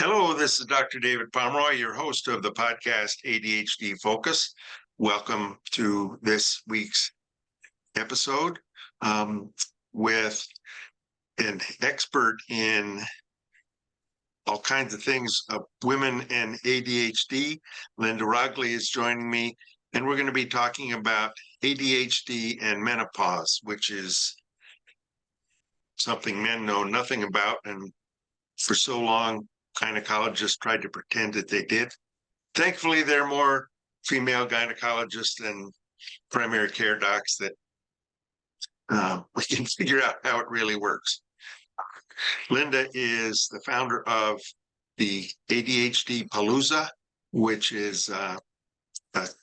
Hello, this is Dr. David Pomeroy, your host of the podcast ADHD Focus. Welcome to this week's episode with an expert in all kinds of things, women and ADHD. Linda Roggli is joining me, and we're going to be talking about ADHD and menopause, which is something men know nothing about, and for so long, gynecologists tried to pretend that they did. Thankfully, there are more female gynecologists and primary care docs that we can figure out how it really works. Linda is the founder of the ADHD Palooza, which is a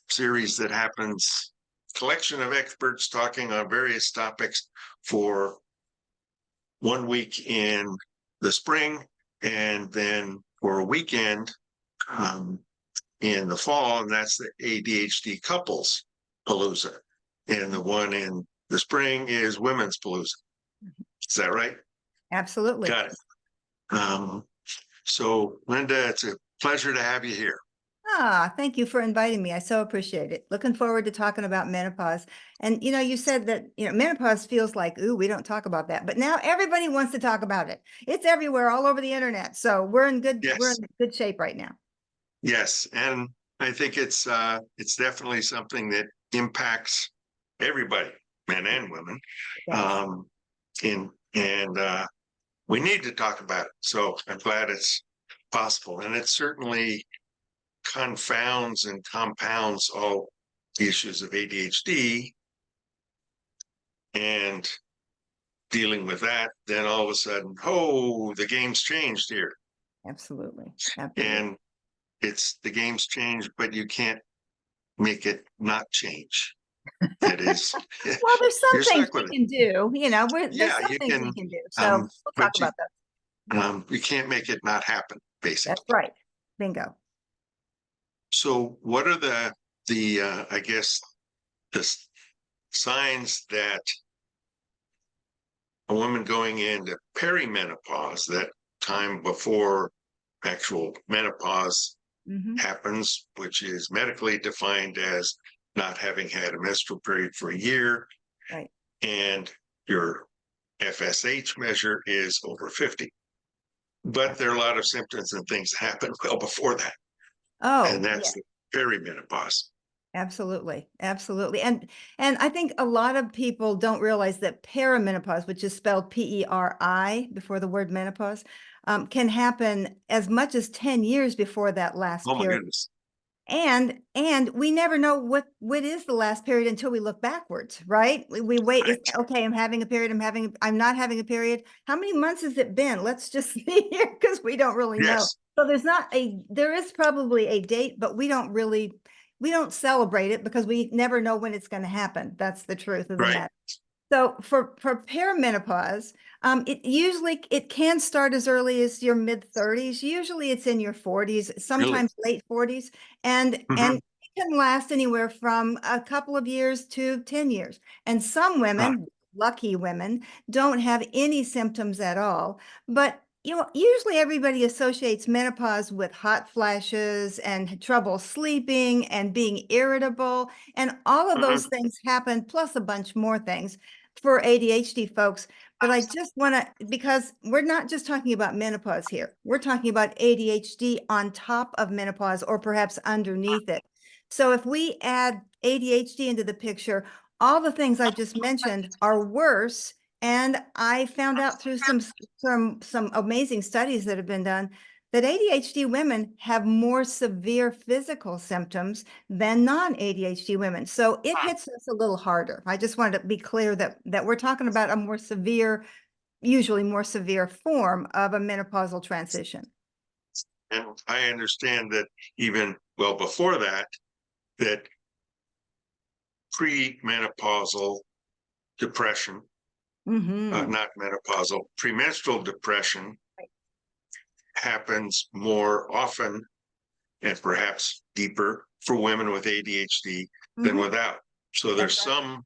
series that happens, collection of experts talking on various topics for 1 week in the spring, and then for a weekend in the fall, and that's the ADHD Couples Palooza. And the one in the spring is Women's Palooza. Is that right? Absolutely. Got it. So, Linda, it's a pleasure to have you here. Thank you for inviting me. I so appreciate it. Looking forward to talking about menopause. And, you said that, menopause feels like, ooh, we don't talk about that. But now everybody wants to talk about it. It's everywhere, all over the internet. So we're in good shape right now. Yes. And I think it's definitely something that impacts everybody, men and women. Yes. And we need to talk about it. So I'm glad it's possible. And it certainly confounds and compounds all the issues of ADHD and dealing with that. Then all of a sudden, the game's changed here. Absolutely. And the game's changed, but you can't make it not change. It is. Well, there's some things we can do, there's some things we can do. So we'll talk about that. You can't make it not happen, basically. That's right. Bingo. So what are the I guess the signs that a woman going into perimenopause, that time before actual menopause happens, which is medically defined as not having had a menstrual period for a year, right? And your FSH measure is over 50. But there are a lot of symptoms and things that happen well before that. And that's the perimenopause. Absolutely. Absolutely. And I think a lot of people don't realize that perimenopause, which is spelled P-E-R-I before the word menopause, can happen as much as 10 years before that last period. Oh my goodness. And we never know what is the last period until we look backwards, right? We wait. Right. Okay, I'm having a period. I'm not having a period. How many months has it been? Let's just see here, because we don't really know. So there is probably a date, but we don't celebrate it because we never know when it's going to happen. That's the truth of the matter. So for perimenopause, it can start as early as your mid-30s. Usually it's in your 40s, sometimes late 40s, and it can last anywhere from a couple of years to 10 years. And some women, lucky women, don't have any symptoms at all. But usually everybody associates menopause with hot flashes and trouble sleeping and being irritable, and all of those things happen, plus a bunch more things for ADHD folks. But I just want to, because we're not just talking about menopause here. We're talking about ADHD on top of menopause, or perhaps underneath it. So if we add ADHD into the picture, all the things I just mentioned are worse. And I found out through some amazing studies that have been done that ADHD women have more severe physical symptoms than non-ADHD women. So it hits us a little harder. I just wanted to be clear that we're talking about a more severe, usually more severe form of a menopausal transition. And I understand that even well before that, that premenopausal depression, not menopausal, premenstrual depression happens more often and perhaps deeper for women with ADHD than without. So there's some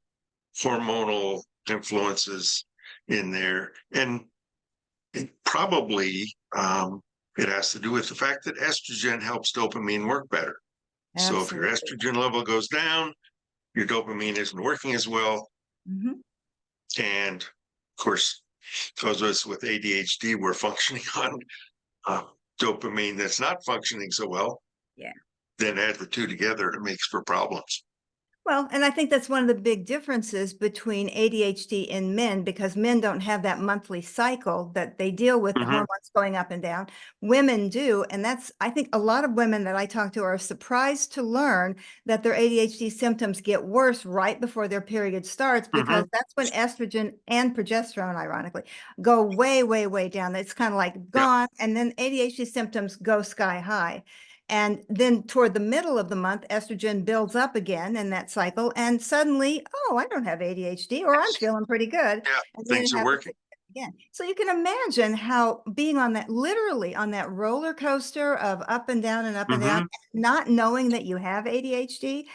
hormonal influences in there, and it probably it has to do with the fact that estrogen helps dopamine work better. So if your Absolutely. estrogen level goes down, your dopamine isn't working as well. Mhm. And of course, those of us with ADHD, we're functioning on uh, dopamine that's not functioning so well. Yeah. Then add the two together, it makes for problems. Well, and I think that's one of the big differences between ADHD and men, because men don't have that monthly cycle that they deal with, the Mhm. hormones going up and down. Women do. And that's, I think a lot of women that I talk to are surprised to learn that their ADHD symptoms get worse right before their period starts, because Mhm. that's when estrogen and progesterone, ironically, go way, way, way down. It's kind of like Yep. gone. And then ADHD symptoms go sky high. And then toward the middle of the month, estrogen builds up again in that cycle. And suddenly, oh, I don't have ADHD, or I'm feeling pretty good. Yeah, And then things it are happens working. again. So you can imagine how being on that, literally on that roller coaster of up and down and up and down, Mhm. not knowing that you have ADHD.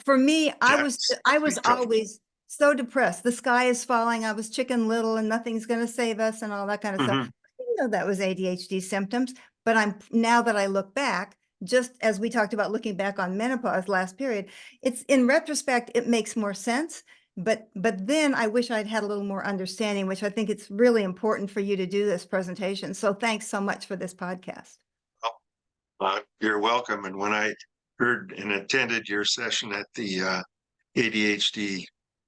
For me, That's I pretty was tough. always so depressed. The sky is falling. I was Chicken Little and nothing's going to save us and all that kind of stuff. Mhm. I didn't know that was ADHD symptoms, but now that I look back, just as we talked about looking back on menopause last period, it's in retrospect, it makes more sense. But then I wish I'd had a little more understanding, which I think it's really important for you to do this presentation. So thanks so much for this podcast. You're welcome. And when I heard and attended your session at the ADHD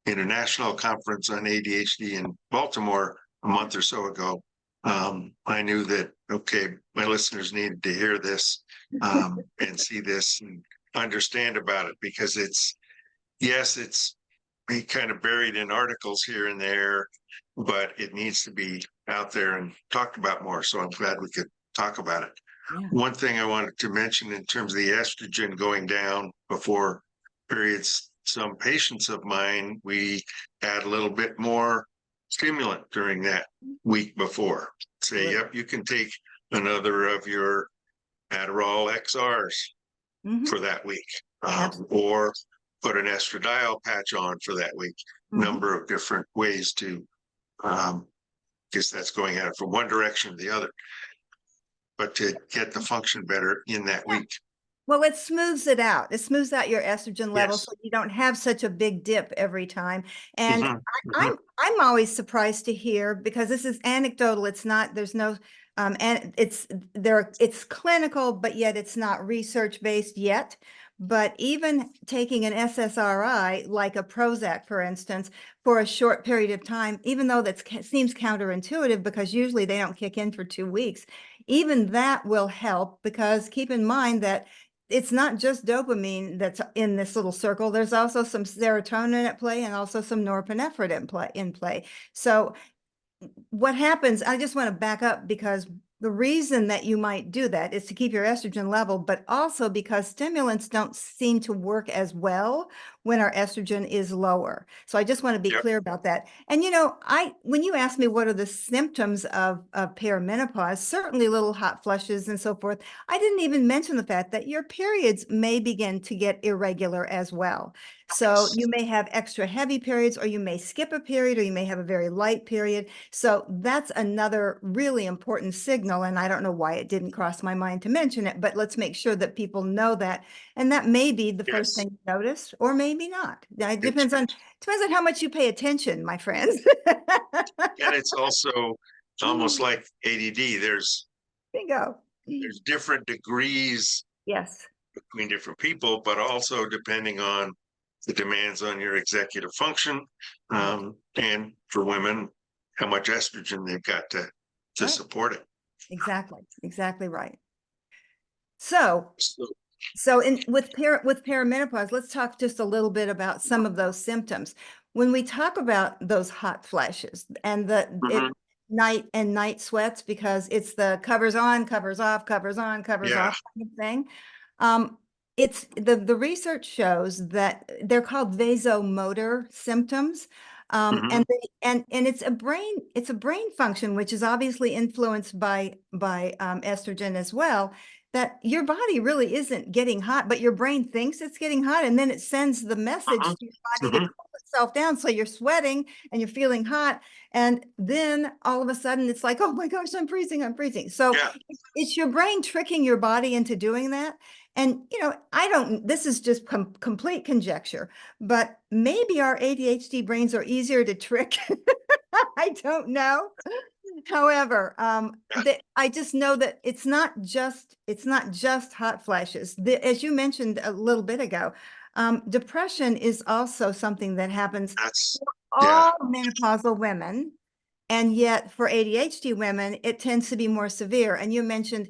International Conference on ADHD in Baltimore a month or so ago, I knew that, okay, my listeners needed to hear this and see this and understand about it, because yes, it's be kind of buried in articles here and there, but it needs to be out there and talked about more. So I'm glad we could talk about it. Yeah. One thing I wanted to mention in terms of the estrogen going down before periods, some patients of mine, we add a little bit more stimulant during that week before. Say, Absolutely. yep, you can take another of your Adderall XRs Mhm. for that week, Absolutely. or put an estradiol patch on for that week. Mhm. Number of different ways to, guess that's going at it from one direction to the other, but to get the function better in that Yeah. week. Well, it smooths it out. It smooths out your estrogen level Yes. so you don't have such a big dip every time. And Mhm. Mhm. I'm always surprised to hear, because this is anecdotal. It's not, there's no, and it's clinical, but yet it's not research based yet. But even taking an SSRI, like a Prozac, for instance, for a short period of time, even though that seems counterintuitive, because usually they don't kick in for 2 weeks, even that will help, because keep in mind that it's not just dopamine that's in this little circle. There's also some serotonin at play and also some norepinephrine in play. So what happens, I just want to back up, because the reason that you might do that is to keep your estrogen level, but also because stimulants don't seem to work as well when our estrogen is lower. So I just want to be Yep. clear about that. And when you ask me what are the symptoms of perimenopause, certainly little hot flushes and so forth. I didn't even mention the fact that your periods may begin to get irregular as well. So you may have extra heavy periods, or you may skip a period, or you may have a very light period. So that's another really important signal. And I don't know why it didn't cross my mind to mention it, but let's make sure that people know that. And that may be the first Yes. thing you notice, or maybe not. It It's, depends on how much you pay attention, my friends. and it's also almost like ADD. Bingo. There's different degrees Yes. between different people, but also depending on the demands on your executive function, Right. and for women, how much estrogen they've got to Right. support it. Exactly. Exactly right. So So, with perimenopause, let's talk just a little bit about some of those symptoms. When we talk about those hot flashes and mhm. night sweats, because it's the covers on, covers off, covers on, covers Yeah. off kind of thing. It's the research shows that they're called vasomotor symptoms. Mhm. And it's a brain function, which is obviously influenced by estrogen as well. that your body really isn't getting hot, but your brain thinks it's getting hot. And then it sends the message Uh-huh. to your body to Mhm. cool itself down. So you're sweating and you're feeling hot. And then all of a sudden it's like, oh my gosh, I'm freezing, I'm freezing. So Yeah. it's your brain tricking your body into doing that. And, this is just complete conjecture, but maybe our ADHD brains are easier to trick. I don't know. However, Yeah. I just know that it's not just hot flashes. As you mentioned a little bit ago, depression is also something that happens That's, yeah. all menopausal women. And yet for ADHD women, it tends to be more severe. And you mentioned,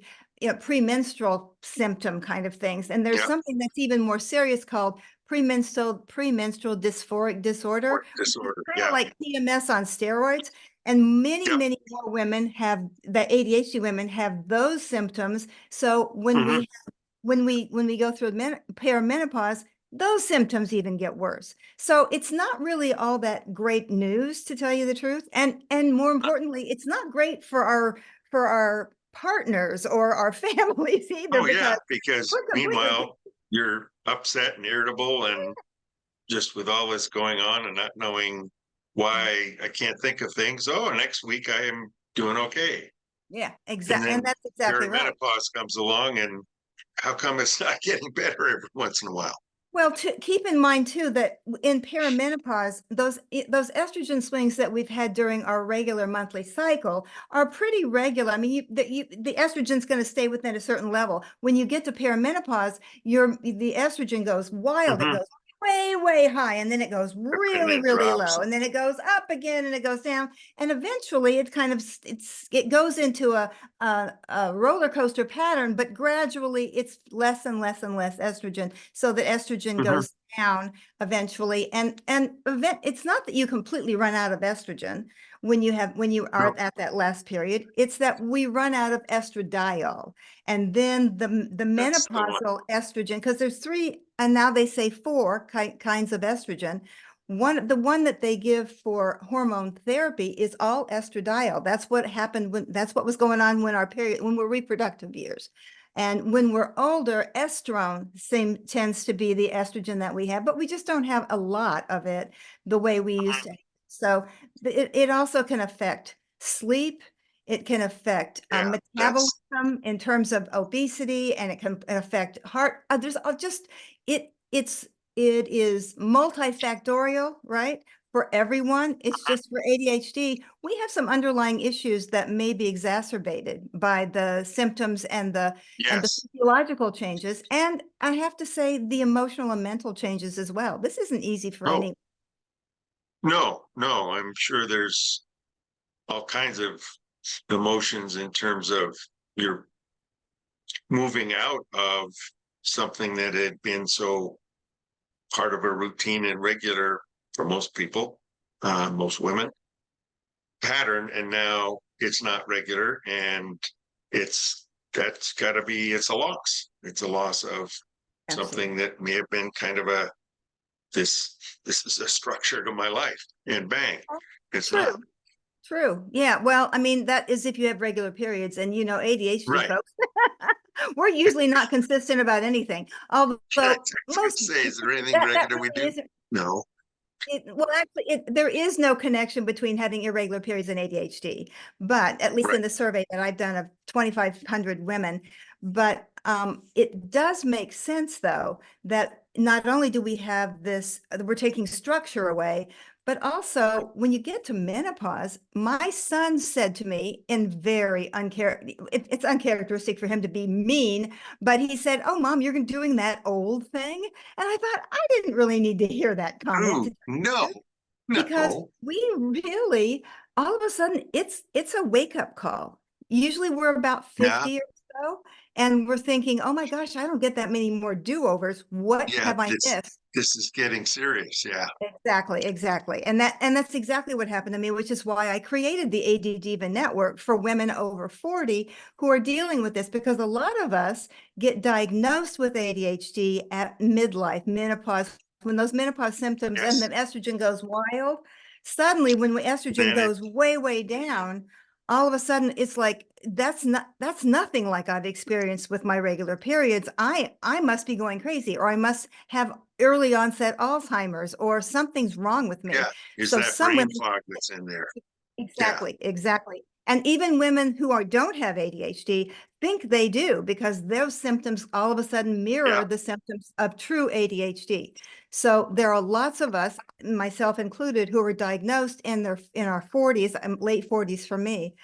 premenstrual symptom kind of things. And there's Yeah. something that's even more serious called premenstrual dysphoric disorder, Or which is disorder. kind of Yeah. like PMS on steroids. And many, Yep. many more women the ADHD women have those symptoms. So when Mhm. we go through perimenopause, those symptoms even get worse. So it's not really all that great news, to tell you the truth. And more importantly, it's not great for our partners or our families either, Oh, because yeah, because we're completely meanwhile, you're upset and irritable and just with all this going on and not knowing why I can't think of things. Oh, next week I am doing okay. yeah, And exactly. And then that's exactly right. perimenopause comes along and how come it's not getting better every once in a while? Well, to keep in mind too that in perimenopause, those estrogen swings that we've had during our regular monthly cycle are pretty regular. I mean, the estrogen's going to stay within a certain level. When you get to perimenopause, the estrogen goes wild. It Mhm. goes way, way high, and then it goes And really, it really drops. low, and then it goes up again, and it goes down, and eventually it goes into a roller coaster pattern, but gradually it's less and less and less estrogen, so that estrogen Mhm. goes down eventually. It's not that you completely run out of estrogen when you No, are at that last period. It's that we run out of estradiol, and then the that's the one. menopausal estrogen, because there's three, and now they say four kinds of estrogen. The one that they give for hormone therapy is all estradiol. That's what was going on when we're reproductive years. And when we're older, estrone tends to be the estrogen that we have, but we just don't have a lot of it the way we used to. So it also can affect sleep. It can affect Yeah, that's metabolism in terms of obesity, and it can affect heart. It is multifactorial, right? For everyone. It's just for ADHD, we have some underlying issues that may be exacerbated by the symptoms and the yes. physiological changes. And I have to say the emotional and mental changes as well. This isn't easy for No, anyone. no, no. I'm sure there's all kinds of emotions in terms of you're moving out of something that had been so part of a routine and regular for most people, most women pattern, and now it's not regular, and it's that's got to be it's a loss. It's a loss of Absolutely. something that may have been kind of a this this is a structure to my life, and bang, it's True. not. True. Yeah. Well, I mean, that is if you have regular periods, and ADHD Right. folks, we're usually not consistent about anything. I Although was going to say, is there anything that regular we really do? isn't. No. Well, actually, there is no connection between having irregular periods and ADHD, but at least in Right. the survey that I've done of 2,500 women. But it does make sense, though, that not only do we have this, we're taking structure away, but also when you get to menopause, my son said to me in it's uncharacteristic for him to be mean, but he said, "Oh, Mom, you're doing that old thing." And I thought, I didn't really need to hear that comment, Ooh, no, because no. we really, all of a sudden, it's a wake-up call. Usually we're about Yeah. 50 or so, and we're thinking, oh my gosh, I don't get that many more do-overs. What Yeah. have I This missed? this is getting serious. Yeah. Exactly, exactly. And that's exactly what happened to me, which is why I created the ADDiva Network for women over 40 who are dealing with this, because a lot of us get diagnosed with ADHD at midlife, menopause, when those menopause symptoms and the Yes. estrogen goes wild. Suddenly, when estrogen Then it goes way, way down, all of a sudden it's like, that's nothing like I've experienced with my regular periods. I must be going crazy, or I must have early onset Alzheimer's, or something's wrong with me. Yeah. Is So that some brain women, fog that's in there? Yeah. exactly, exactly. And even women who don't have ADHD think they do, because those symptoms all of a sudden Yeah. mirror the symptoms of true ADHD. So there are lots of us, myself included, who were diagnosed in our 40s, late 40s for me.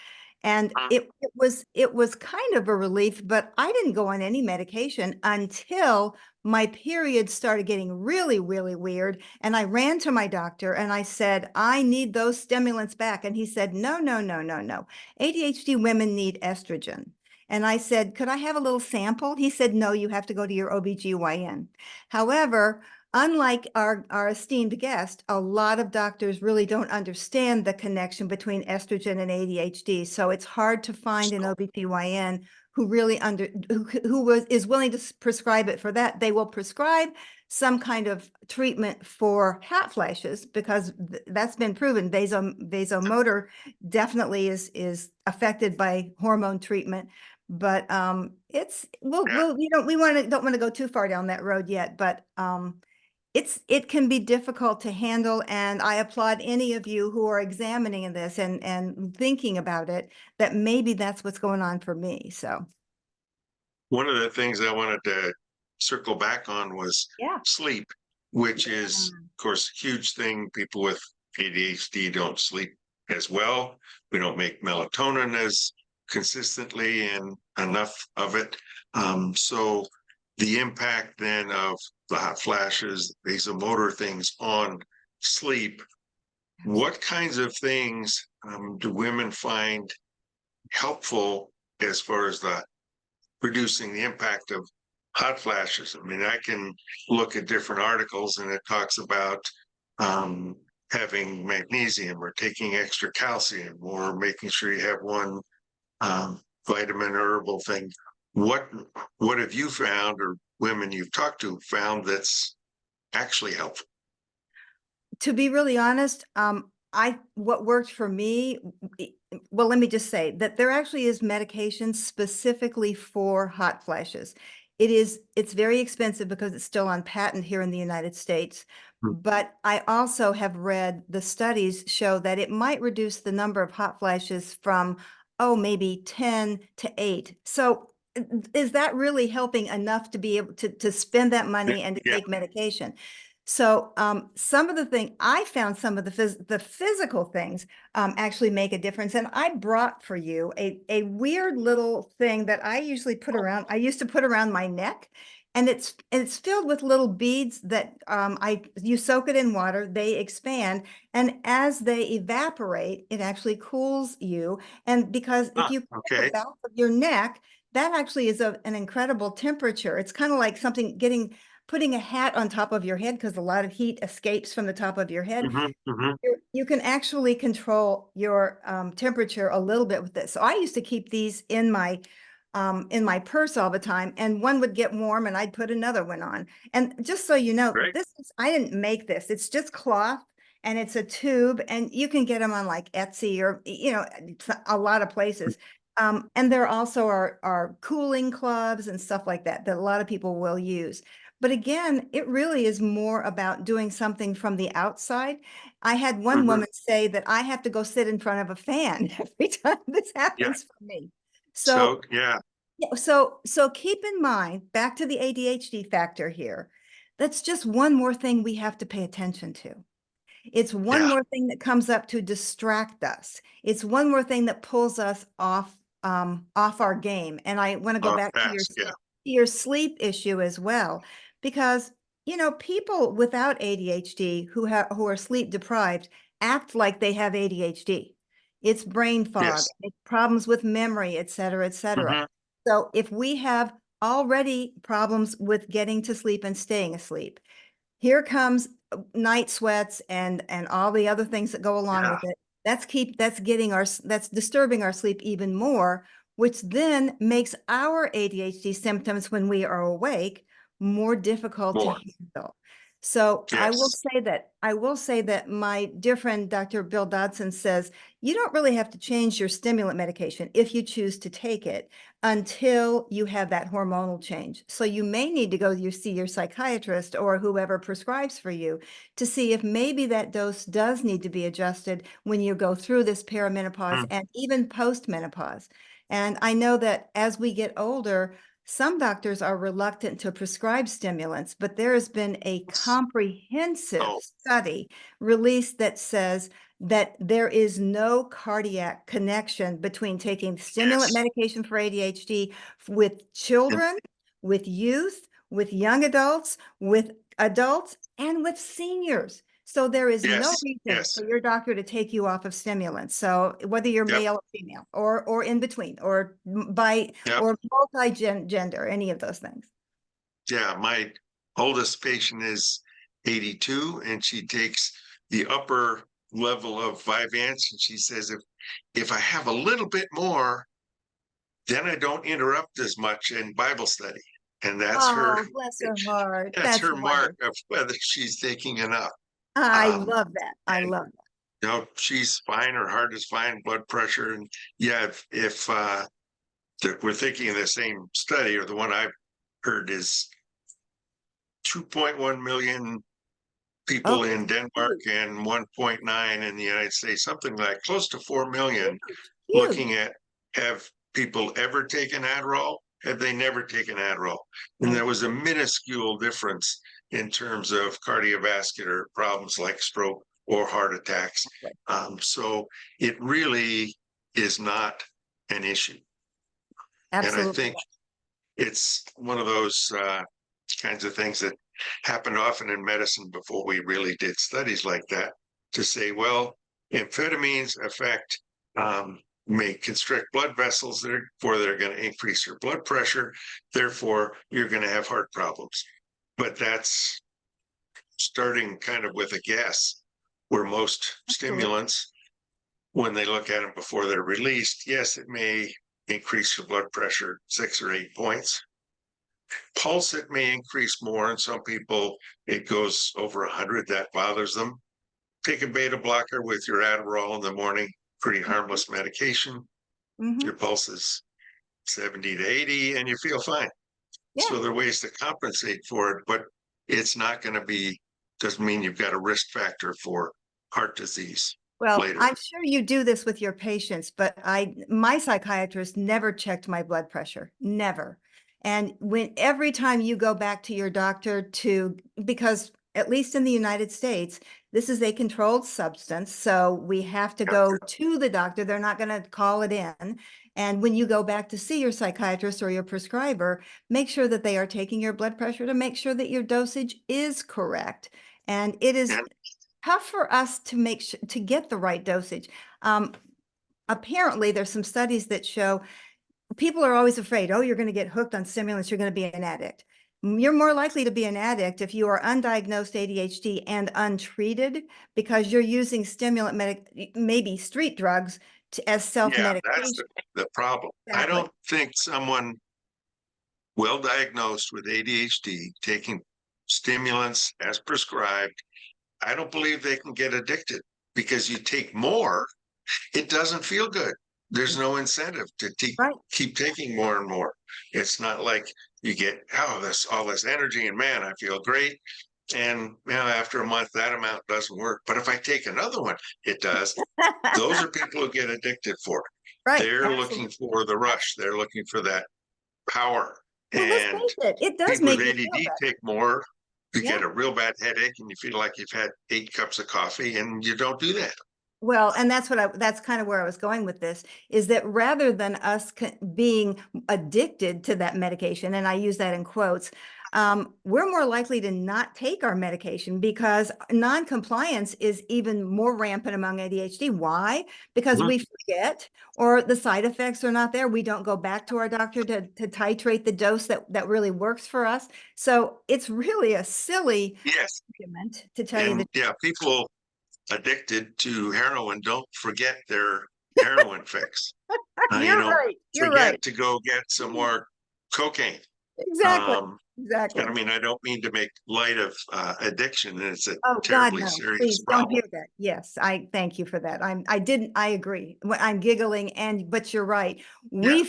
And it was kind of a relief, but I didn't go on any medication until my period started getting really, really weird. And I ran to my doctor and I said, I need those stimulants back. And he said, no, no, no, no, no. ADHD women need estrogen. And I said, could I have a little sample? He said, no, you have to go to your OBGYN. However, unlike our esteemed guest, a lot of doctors really don't understand the connection between estrogen and ADHD. So it's hard to find an OBGYN who really is willing to prescribe it for that. They will prescribe some kind of treatment for hot flashes, because that's been proven. Vasomotor definitely is affected by hormone treatment. But we don't want to go too far down that road yet. But it can be difficult to handle, and I applaud any of you who are examining this and thinking about it, that maybe that's what's going on for me. So One of the things I wanted to circle back on was yeah. sleep, which is, of course, a huge thing. People with ADHD don't sleep as well. We don't make melatonin as consistently and enough of it. So the impact then of the hot flashes, vasomotor things on sleep, what kinds of things do women find helpful as far as the reducing the impact of hot flashes? I mean, I can look at different articles and it talks about having magnesium or taking extra calcium or making sure you have one vitamin herbal thing. What have you found, or women you've talked to found, that's actually helpful? To be really honest, what worked for me, well, let me just say that there actually is medication specifically for hot flashes. It's very expensive because it's still on patent here in the United States. But I also have read the studies show that it might reduce the number of hot flashes from, maybe 10 to 8. So is that really helping enough to be able to spend that money and to Yeah. take medication? So some of the thing I found, some of the physical things actually make a difference. And I brought for you a weird little thing that I usually put around. I used to put around my neck, and it's filled with little beads that you soak it in water, they expand, and as they evaporate, it actually cools you. And because if you put the Okay. back of your neck, that actually is an incredible temperature. It's kind of like putting a hat on top of your head, because a lot of heat escapes from the top of your head. You can actually control your temperature a little bit with this. So I used to keep these in my purse all the time, and one would get warm and I'd put another one on. And just so you know, Great. I didn't make this. It's just cloth, and it's a tube, and you can get them on like Etsy or, a lot of places. And there also are cooling clubs and stuff like that a lot of people will use. But again, it really is more about doing something from the outside. I had one woman say that I have to go sit in front of a fan every time this Yeah. happens for me. So So, yeah. yeah, so keep in mind, back to the ADHD factor here, that's just one more thing we have to pay attention to. It's one Yeah. more thing that comes up to distract us. It's one more thing that pulls us off our game. And I want to go Off back to task. Yeah. your sleep issue as well, because people without ADHD who are sleep deprived act like they have ADHD. It's brain fog, Yes. it's problems with memory, et cetera, et cetera. So if we have already problems with getting to sleep and staying asleep, here comes night sweats and all the other things that go along Yeah. with it. That's disturbing our sleep even more, which then makes our ADHD symptoms when we are awake more difficult to More. handle. So Yes. I will say that my dear friend, Dr. Bill Dodson, says you don't really have to change your stimulant medication if you choose to take it until you have that hormonal change. So you may need to go see your psychiatrist or whoever prescribes for you to see if maybe that dose does need to be adjusted when you go through this perimenopause Mm. and even postmenopause. And I know that as we get older, some doctors are reluctant to prescribe stimulants, but there has been a comprehensive Oh, study released that says that there is no cardiac connection between taking stimulant yes. medication for ADHD with And children, with youth, with young adults, with adults, and with seniors. So there is no yes, reason yes. for your doctor to take you off of stimulants. So whether you're Yep, male or female or in between or by yep. or multi-gender, any of those things. Yeah, my oldest patient is 82 and she takes the upper level of Vyvanse and she says if I have a little bit more, then I don't interrupt as much in Bible study. And Oh, bless her heart. that's That's her mark wonderful. of whether she's taking enough. I Um, love that. I and love that. she's fine, her heart is fine, blood pressure, and yeah, if we're thinking of the same study or the one I've heard is 2.1 million Oh, people in Denmark huge, and 1.9 in the United States, something like close to 4 million huge, huge. looking at have people ever taken Adderall? Have they never taken Adderall? And Right. there was a minuscule difference in terms of cardiovascular problems like stroke or heart attacks. So it really is not an issue. And I Absolutely. think it's one of those kinds of things that happened often in medicine before we really did studies like that to say, well, amphetamines affect, may constrict blood vessels, therefore they're going to increase your blood pressure, therefore you're going to have heart problems. But that's starting kind of with a guess, where most Absolutely. stimulants, when they look at them before they're released, yes, it may increase your blood pressure 6 or 8 points. Pulse, it may increase more. In some people, it goes over 100. That bothers them. Take a beta blocker with your Adderall in the morning, pretty harmless medication. Mm-hmm. Your pulse is 70 to 80 and you feel fine. Yeah. So there are ways to compensate for it, but it's not going to be, doesn't mean you've got a risk factor for heart disease Well, later. I'm sure you do this with your patients, but my psychiatrist never checked my blood pressure, never. And every time you go back to your doctor because at least in the United States, this is a controlled substance. So we have to go to the doctor. They're not going to call it in. And when you go back to see your psychiatrist or your prescriber, make sure that they are taking your blood pressure to make sure that your dosage is correct. And it is And tough for us to to get the right dosage. Apparently, there's some studies that show people are always afraid, oh, you're going to get hooked on stimulants, you're going to be an addict. You're more likely to be an addict if you are undiagnosed ADHD and untreated because you're using maybe street drugs as yeah, that's self-medication. the problem. I Exactly. don't think someone well diagnosed with ADHD taking stimulants as prescribed, I don't believe they can get addicted because you take more, it doesn't feel good. There's no incentive to Right. keep taking more and more. It's not like you get, oh, this all this energy and man, I feel great. And after a month, that amount doesn't work. But if I take another one, it does. Those are people who get addicted for it. Right. They're looking Absolutely. for the rush. Absolutely. They're looking for that power. Well, let's And face it, it does people with make you feel ADD better. take more. You Yeah. get a real bad headache and you feel like you've had 8 cups of coffee and you don't do that. Well, and that's kind of where I was going with this, is that rather than us being addicted to that medication, and I use that in quotes, we're more likely to not take our medication because non-compliance is even more rampant among ADHD. Why? Because Mhm. we forget or the side effects are not there. We don't go back to our doctor to titrate the dose that really works for us. So it's really a silly Yes. argument to tell you And the yeah, people addicted to heroin don't forget their heroin fix. You're right. You're Forget right. to go get some more cocaine. Exactly. Um, and Exactly. I mean, I don't mean to make light of addiction, and it's a Oh, God, terribly no, serious please don't problem. hear that. Yes, I thank you for that. I agree. I'm giggling but you're right. Yeah,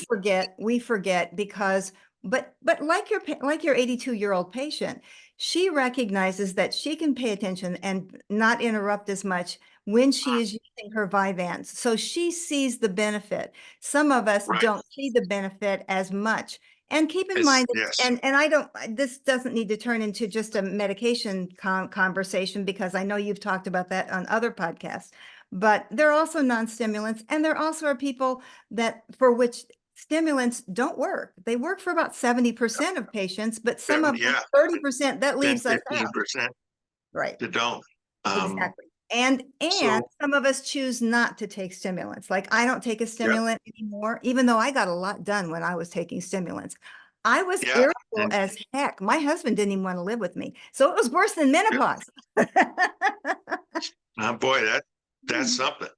We forget because, but like your 82-year-old patient, she recognizes that she can pay attention and not interrupt as much when she is using her Vyvanse. So she sees the benefit. Some of us right. don't see the benefit as much. And keep in It's mind, yes, and I don't, this doesn't need to turn into just a medication conversation because I know you've talked about that on other podcasts, but there are also non-stimulants, and there also are people that for which stimulants don't work. They work for about 70% of patients, but some of them, yeah, 30% that 10, leaves us out. 15% Right. that don't. Um, Exactly. And so some of us choose not to take stimulants. Like I don't take a yeah, stimulant anymore, even though I got a lot done when I was taking stimulants. I was yeah, irritable and as heck. My husband didn't even want to live with me. So it was worse than yeah, menopause. boy, that's something.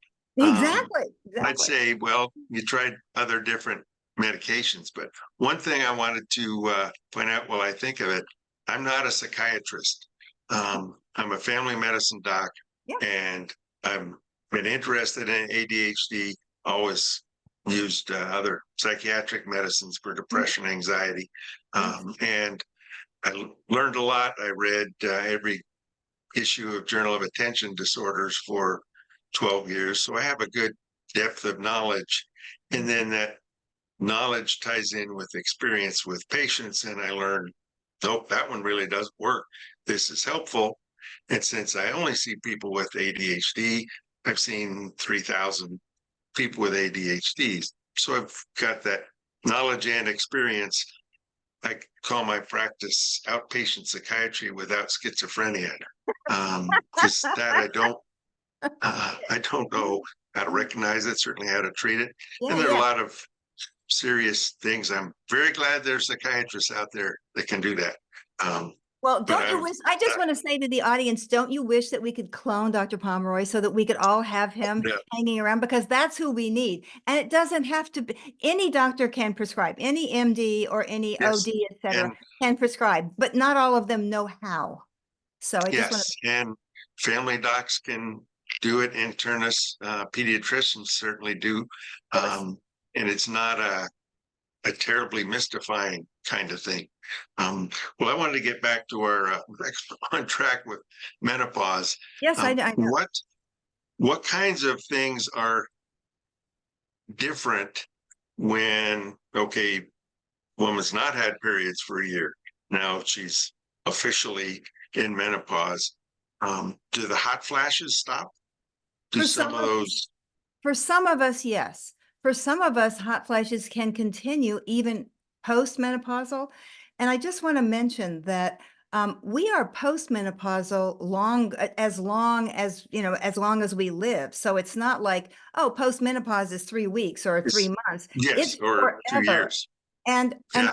Um, Exactly. I'd Exactly. say, well, you tried other different medications, but one thing I wanted to point out while I think of it, I'm not a psychiatrist. I'm a family medicine doc, Yeah. and I've been interested in ADHD, always used other psychiatric medicines for Mhm. depression, anxiety. Yes. And learned a lot. I read every issue of Journal of Attention Disorders for 12 years. So I have a good depth of knowledge. And Mhm. then that knowledge ties in with experience with patients. And I learned, nope, that one really doesn't work. This is helpful. And since I only see people with ADHD, I've seen 3,000 people with ADHD. So I've got that knowledge and experience. I call my practice outpatient psychiatry without schizophrenia, because that I don't know how to recognize it, certainly how to treat it, Yeah. and there are a Yeah. lot of serious things. I'm very glad there's psychiatrists out there that can do that. Um, Well, but don't you wish, I just want to say to the audience, don't you wish that we could clone Dr. Pomeroy so that we could all have him yeah, hanging around? Because that's who we need. And it doesn't have to be, any doctor can prescribe, any MD or any yes, OD, et cetera, and can prescribe, but not all of them know how. So I just want yes, and family docs can do it. Internists, pediatricians certainly do, to, yes, and it's not a terribly mystifying kind of thing. Well, I wanted to get back to our on track with menopause. yes, I know. What kinds of things are different when woman's not had periods for a year, now she's officially in menopause? Do the hot flashes stop? Do For some some of of those? For some of us, yes. For some of us, hot flashes can continue even postmenopausal. And I just want to mention that we are postmenopausal long as, as long as we live. So it's not like, oh, postmenopause is 3 weeks or Yes, 3 months. yes, It's or two forever. years. And Yeah.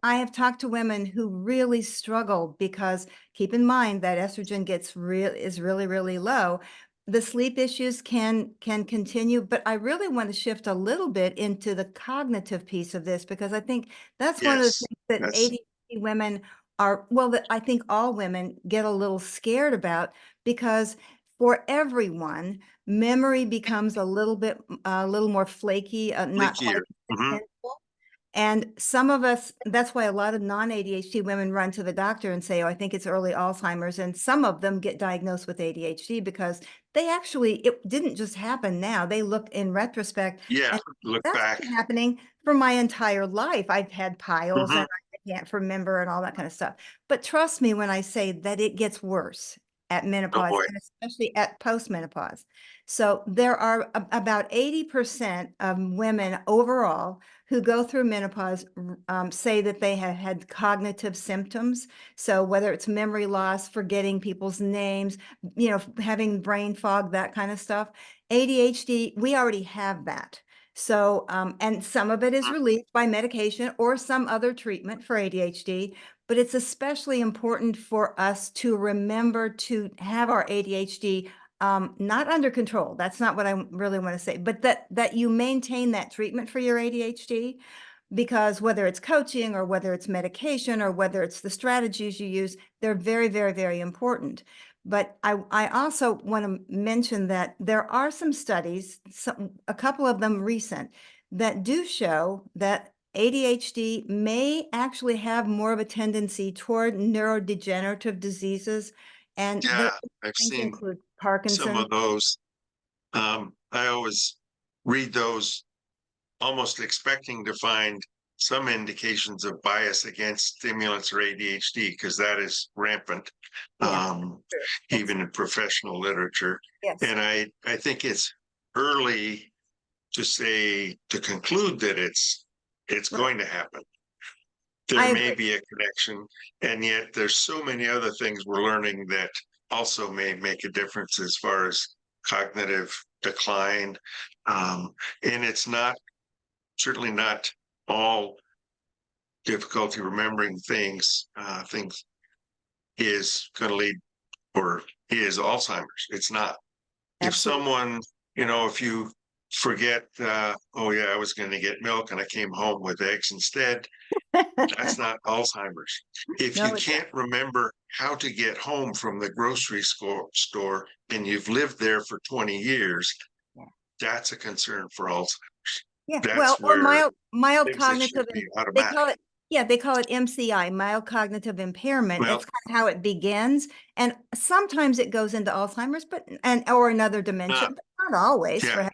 I have talked to women who really struggle because keep in mind that estrogen is really, really low. The sleep issues can continue, but I really want to shift a little bit into the cognitive piece of this because I think that's one of the Yes. things that That's ADHD women are, well, that I think all women get a little scared about because for everyone, memory becomes a little more flaky, not quite flakier. Hmm. as and some of us, that's why a lot of non-ADHD women run to the doctor and say, oh, I think it's early Alzheimer's. And some of them get diagnosed with ADHD because it didn't just happen now. They look in retrospect Yeah. and Look that's back. been happening for my entire life. I've had piles Hmm. and I can't remember and all that kind of stuff. But trust me when I say that it gets worse at Oh menopause boy. and especially at postmenopause. So there are about 80% of women overall who go through menopause say that they have had cognitive symptoms. So whether it's memory loss, forgetting people's names, having brain fog, that kind of stuff. ADHD, we already have that. So, and some of it is relieved by medication or some other treatment for ADHD, but it's especially important for us to remember to have our ADHD not under control. That's not what I really want to say, but that you maintain that treatment for your ADHD. because whether it's coaching or whether it's medication or whether it's the strategies you use, they're very, very, very important. But I also want to mention that there are some studies, a couple of them recent, that do show that ADHD may actually have more of a tendency toward neurodegenerative diseases. And those Yeah, I've things seen include some Parkinson's. of those. I always read those almost expecting to find some indications of bias against stimulants or ADHD, because that is rampant, Yeah, um, true. even in professional literature. Yes. And I think it's early to say, to conclude that it's Right. going to happen. I There may agree. be a connection, and yet there's so many other things we're learning that also may make a difference as far as cognitive decline. And it's not, certainly not all difficulty remembering things is going to lead or is Alzheimer's. It's not. If Absolutely. someone, if you forget, oh yeah, I was going to get milk and I came home with eggs instead, that's not Alzheimer's. If you No, it's not. can't remember how to get home from the grocery store and you've lived there for 20 years, Yeah. that's a concern for Alzheimer's. Yeah. Well, That's or where mild things that should cognitive, be they automatic. call it, yeah, they call it MCI, mild cognitive impairment. Well, It's kind of how it begins. And sometimes it goes into Alzheimer's, or another dementia, not but not always yeah,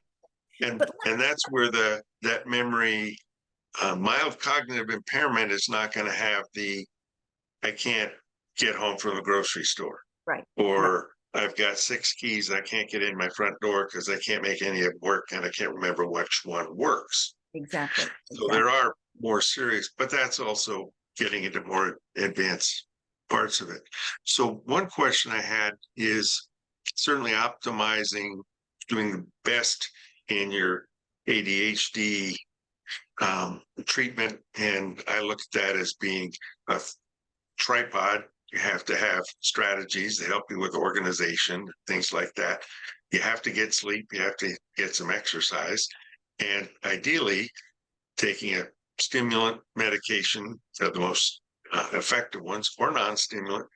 and but and that's where that memory, mild cognitive impairment is not going to have the I can't get home from the grocery store, right, right, or I've got six keys, I can't get in my front door because I can't make any of it work and I can't remember which one works. exactly, So there exactly. are more serious, but that's also getting into more advanced parts of it. So one question I had is certainly optimizing, doing the best in your ADHD treatment. And I look at that as being a tripod. You have to have strategies to help you with organization, things like that. You have to get sleep, you have to get some exercise, and ideally, taking a stimulant medication, the most effective ones, or non-stimulant,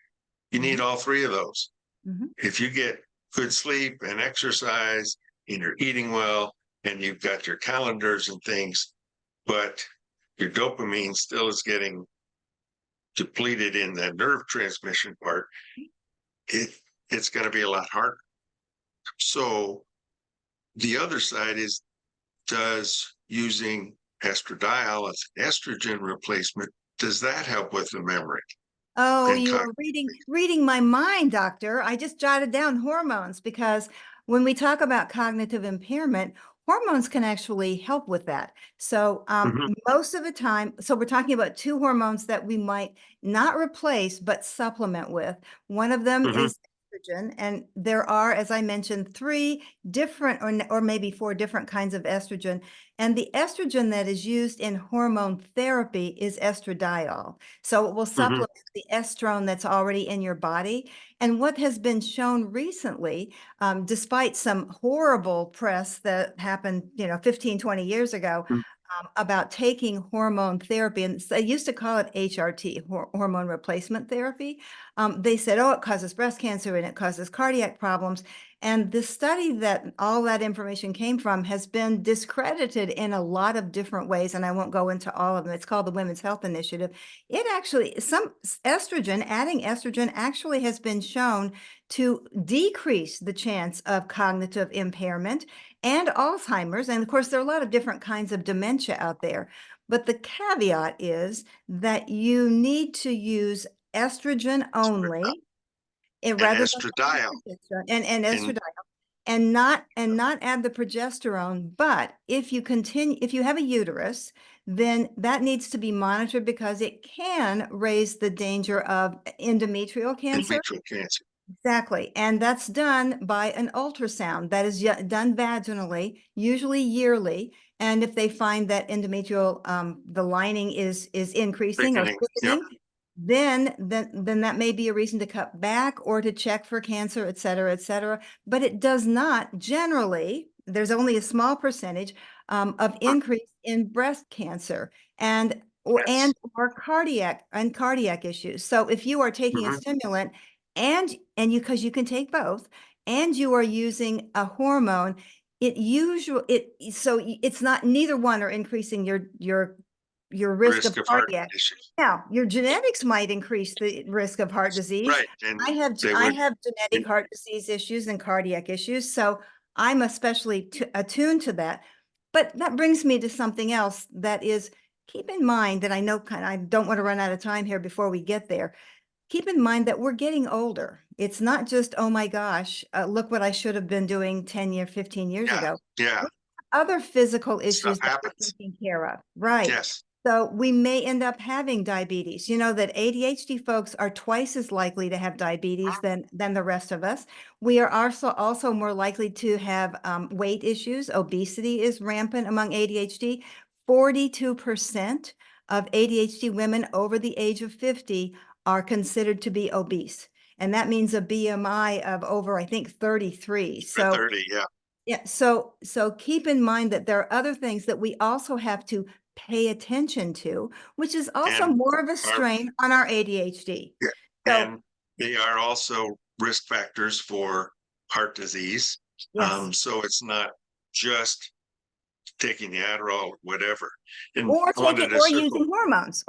you need Mhm, all three of those. mhm. If you get good sleep and exercise and you're eating well and you've got your calendars and things, but your dopamine still is getting depleted in the nerve transmission part, it it's going to be a lot harder. So the other side is, does using estradiol as estrogen replacement, does that help with the memory Oh, and you cognition? are reading my mind, doctor. I just jotted down hormones because when we talk about cognitive impairment, hormones can actually help with that. So Mhm, most of the time, so we're talking about two hormones that we might not replace, but supplement with. One of them mhm, is estrogen, and there are, as I mentioned, three different or maybe four different kinds of estrogen. And the estrogen that is used in hormone therapy is estradiol. So it will mhm, supplement the estrone that's already in your body. And what has been shown recently, despite some horrible press that happened, 15, 20 years ago, mhm, about taking hormone therapy, and they used to call it HRT, hormone replacement therapy. They said, oh, it causes breast cancer and it causes cardiac problems. And the study that all that information came from has been discredited in a lot of different ways, and I won't go into all of them. It's called the Women's Health Initiative. It actually, adding estrogen actually has been shown to decrease the chance of cognitive impairment and Alzheimer's. And of course, there are a lot of different kinds of dementia out there. But the caveat is that you need to use estrogen only, and rather than adding estradiol. progesterone and And estradiol, and not add the progesterone. But if you have a uterus, then that needs to be monitored because it can raise the danger of endometrial cancer. endometrial cancer. Exactly. And that's done by an ultrasound that is done vaginally, usually yearly. And if they find that endometrial, the lining is increasing or Thickening. Yep. thickening, then that may be a reason to cut back or to check for cancer, et cetera, et cetera. But it does not generally, there's only a small percentage of increase in breast cancer. and Yes. or cardiac issues. So if you are taking a Mhm. stimulant and you, because you can take both, and you are using a hormone, it's not, neither one are increasing your risk of Risk of heart cardiac. issues. Now, your genetics might increase the risk of heart disease. Right. And they I would, have genetic and- heart disease issues and cardiac issues, so I'm especially attuned to that. But that brings me to something else that is, keep in mind that I don't want to run out of time here before we get there. Keep in mind that we're getting older. It's not just, oh my gosh, look what I should have been doing 10 years, 15 years yeah, ago. yeah, Other physical stuff issues that we're happens. taking care of, right? Yes. So we may end up having diabetes. You know that ADHD folks are twice as likely to have diabetes than the rest of us. We are also more likely to have weight issues. Obesity is rampant among ADHD. 42% of ADHD women over the age of 50 are considered to be obese. And that means a BMI of over, I think, 33. For So 30. Yeah. yeah, so keep in mind that there are other things that we also have to pay attention to, which is also And more of a are, strain on our ADHD. yeah, So and they are also risk factors for heart disease. yes, So it's not just taking the Adderall or whatever. And or I wanted to circle, using right. hormones,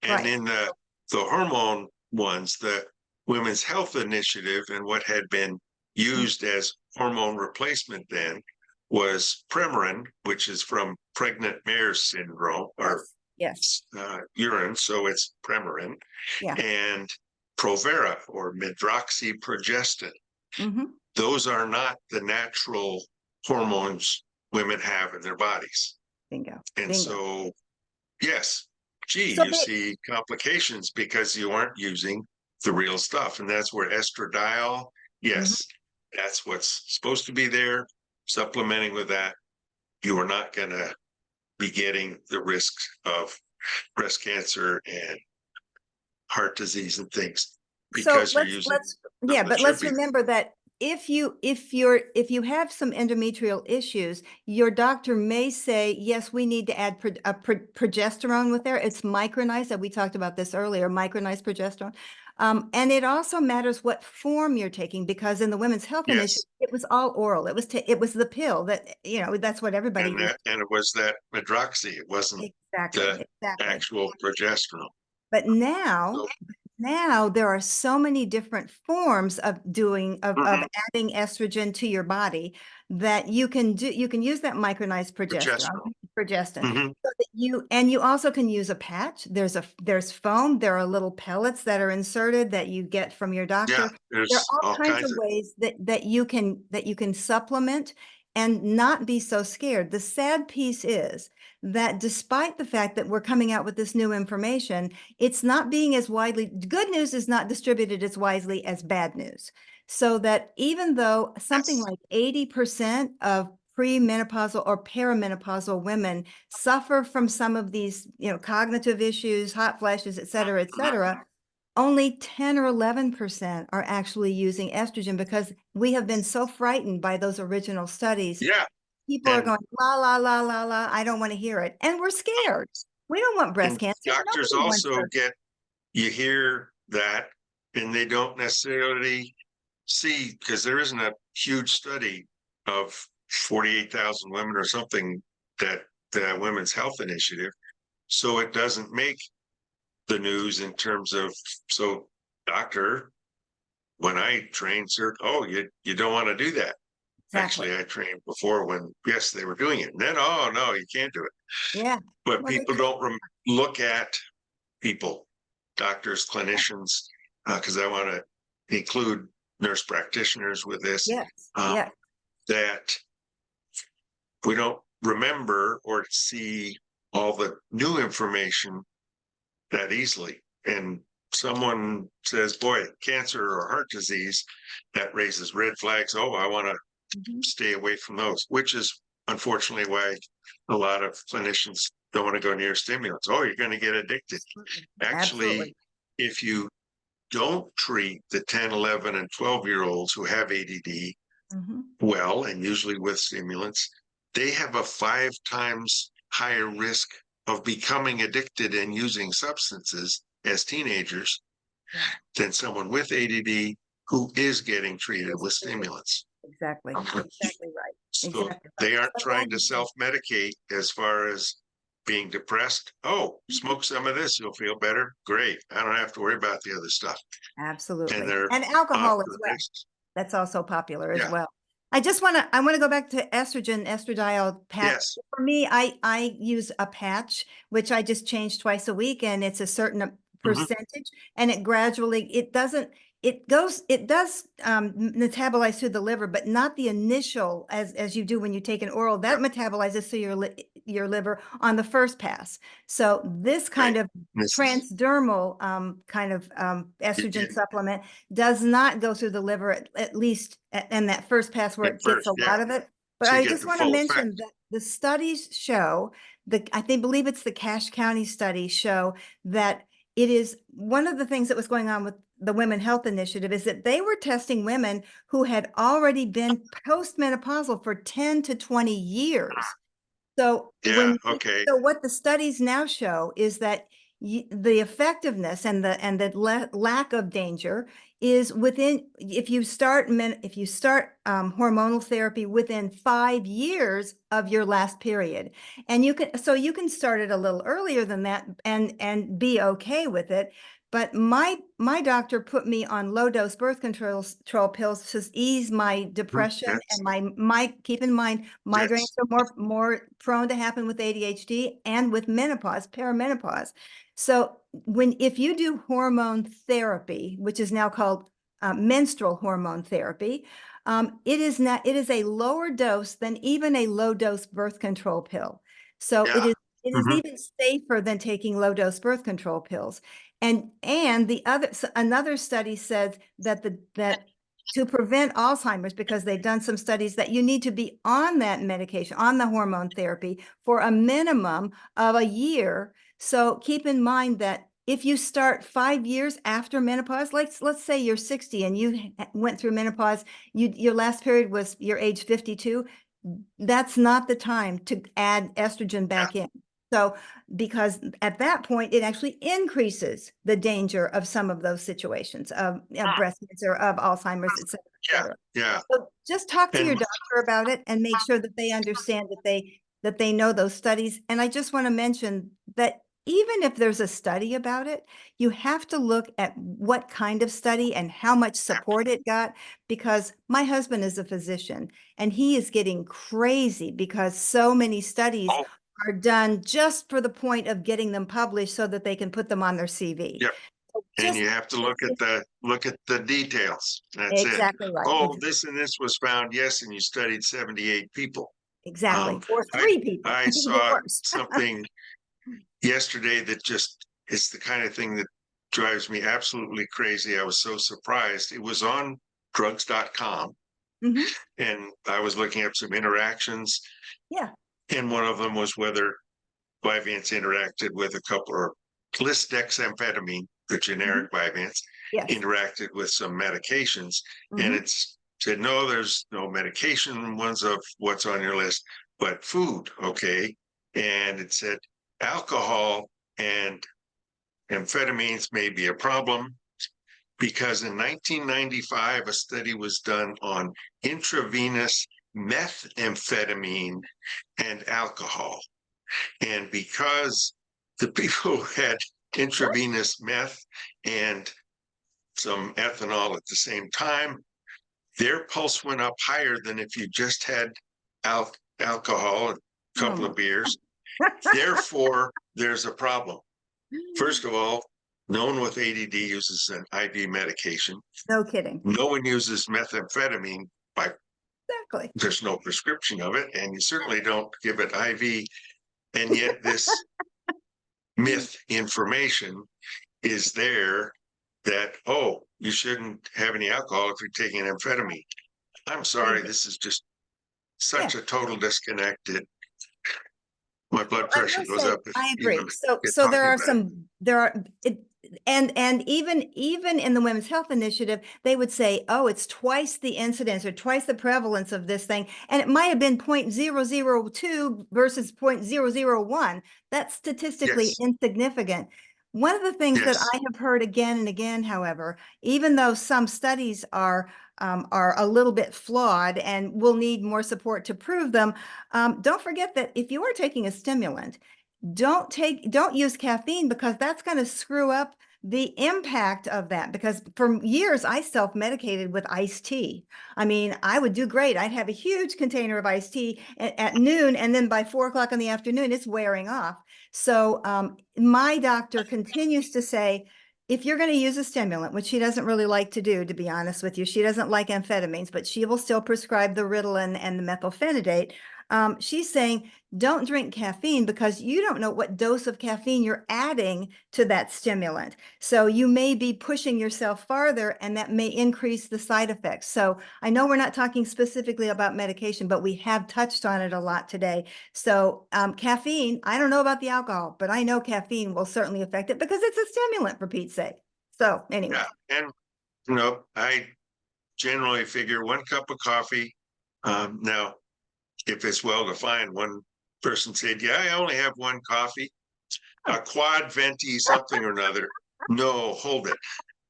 And right? in the hormone ones, the Women's Health Initiative and what had been Mm, used as hormone replacement then was Premarin, which is from pregnant mare's syndrome or yes, yes, urine, so it's Premarin, yeah. and Provera or medroxyprogestin. Hmm. Those are not the natural hormones women have in their bodies. Bingo, And bingo. so, yes, gee, So you see complications because you aren't using the real stuff. And that's where estradiol, mhm. yes, that's what's supposed to be there. Supplementing with that, you are not going to be getting the risks of breast cancer and heart disease and things So because you're using stuff yeah, that but should let's be there. remember that if you have some endometrial issues, your doctor may say, yes, we need to add progesterone with there. It's micronized, that we talked about this earlier, micronized progesterone. And it also matters what form you're taking, because in the Women's Health Initiative, Yes. it was all oral. It was the pill that, that's what everybody used. And it was that medroxy, it wasn't Exactly, the exactly. actual progesterone. But So, now there are so many different forms of mhm, adding estrogen to your body that you can use that micronized progesterone. progestin. Mhm. So that you also can use a patch. There's foam, there are little pellets that are inserted that you get from your Yeah, doctor. There are there's all all kinds kinds of of, ways that you can supplement and not be so scared. The sad piece is that despite the fact that we're coming out with this new information, it's not being as widely, good news is not distributed as widely as bad news. So that even though something yes. like 80% of premenopausal or perimenopausal women suffer from some of these, cognitive issues, hot flashes, et Mhm. cetera, only 10 or 11% are actually using estrogen, because we have been so frightened by those original studies. Yeah, People are and going, la, la, la, la, la, I don't want to hear it. And we're scared. We don't want breast and cancer. doctors Nobody wants also breast. get, you hear that and they don't necessarily see, because there isn't a huge study of 48,000 women or something that the Women's Health Initiative, so it doesn't make the news in terms of, so doctor, when I trained, sir, oh, you don't want to do that. Exactly. Actually, I trained before when, yes, they were doing it. And then, oh, no, you can't do it. Yeah. But Well, they people could. don't look at people, doctors, clinicians, because I want to include nurse practitioners with this, Yes. uh, Yeah. that we don't remember or see all the new information that easily. And someone says, boy, cancer or heart disease, that raises red flags. Oh, I want to Mhm. stay away from those, which is unfortunately why a lot of clinicians don't want to go near stimulants. Oh, you're going to get addicted. Absolutely. Actually, Absolutely. if you don't treat the 10, 11, and 12-year-olds who have ADD Mhm. well, and usually with stimulants, they have a 5 times higher risk of becoming addicted and using substances as teenagers than someone with ADD who is getting treated with stimulants. Exactly. Okay. Exactly right. So Exactly they right. aren't So trying that to is- self-medicate as far as being depressed. Oh, smoke some of this, you'll feel better. Great. I don't have to worry about the other stuff. And Absolutely. they're And alcohol off to as the well. races. That's also popular as Yeah. well. I want to go back to estrogen, estradiol patch. Yes. For me, I use a patch, which I just change twice a week, and it's a certain percentage, and it gradually, it does metabolize through the liver, but not the initial as you do when you take an oral. That metabolizes through your liver on the first pass. So this kind of transdermal estrogen supplement does not go through the liver, at least in that first pass where it gets a lot of it. But So you I get just the want to full mention effect. that the studies show, believe it's the Cache County studies show that it is one of the things that was going on with the Women Health Initiative is that they were testing women who had already been postmenopausal for 10 to 20 years. So Yeah, okay. so what the studies now show is that the effectiveness and the lack of danger is within, if you start hormonal therapy within 5 years of your last period, and you can start it a little earlier than that and be okay with it. But my doctor put me on low dose birth control pills to ease my depression and my keep in mind, migraines are more prone to happen with ADHD and with menopause, perimenopause. So if you do hormone therapy, which is now called menstrual hormone therapy, it is a lower dose than even a low dose birth control pill. So it is even safer than taking low dose birth control pills. And another study says that to prevent Alzheimer's, because they've done some studies that you need to be on that medication, on the hormone therapy for a minimum of a year. So keep in mind that if you start 5 years after menopause, let's say you're 60 and you went through menopause, your last period was your age 52, that's not the time to add estrogen back in. So, because at that point, it actually increases the danger of some of those situations of breast cancer, of Alzheimer's, et cetera, et cetera. Yeah. So just talk to your doctor about it and make sure that they understand that they know those studies. And I just want to mention that even if there's a study about it, you have to look at what kind of study and how much support it got, because my husband is a physician and he is getting crazy because so many studies are done just for the point of getting them published so that they can put them on their CV. Yep. And you have to look at the details. That's exactly right. Oh, this and this was found. Yes. And you studied 78 people. Exactly. Or 3 people. I saw something yesterday that it's the kind of thing that drives me absolutely crazy. I was so surprised. It was on drugs.com. And I was looking up some interactions. Yeah. And one of them was whether Vyvanse interacted with a couple, or lisdexamphetamine, the generic Vyvanse, interacted with some medications. And it said, no, there's no medication ones of what's on your list, but food. Okay. And it said alcohol and amphetamines may be a problem, because in 1995, a study was done on intravenous methamphetamine and alcohol. And because the people who had intravenous meth and some ethanol at the same time, their pulse went up higher than if you just had alcohol, a couple of beers. Therefore, there's a problem. First of all, no one with ADD uses an IV medication. No kidding. No one uses methamphetamine there's no prescription of it, and you certainly don't give it IV. And yet this myth information is there that, oh, you shouldn't have any alcohol if you're taking amphetamine. I'm sorry, this is just such a total disconnect. My blood pressure goes up. I agree. So there are And even in the Women's Health Initiative, they would say, oh, it's twice the incidence or twice the prevalence of this thing. And it might have been 0.002 versus 0.001. That's statistically Yes, insignificant. One of the things that yes, I have heard again and again, however, even though some studies are a little bit flawed and will need more support to prove them, don't forget that if you are taking a stimulant, don't use caffeine, because that's going to screw up the impact of that. Because for years I self-medicated with iced tea. I mean, I would do great. I'd have a huge container of iced tea at noon, and then by 4 o'clock in the afternoon, it's wearing off. So my doctor continues to say, if you're going to use a stimulant, which she doesn't really like to do, to be honest with you, she doesn't like amphetamines, but she will still prescribe the Ritalin and the methylphenidate. She's saying, don't drink caffeine, because you don't know what dose of caffeine you're adding to that stimulant. So you may be pushing yourself farther, and that may increase the side effects. So I know we're not talking specifically about medication, but we have touched on it a lot today. So caffeine, I don't know about the alcohol, but I know caffeine will certainly affect it, because it's a stimulant, for Pete's sake. So anyway. yeah. And, I generally figure 1 cup of coffee. Now, if it's well defined, one person said, yeah, I only have 1 coffee, a quad venti something or another. No, hold it.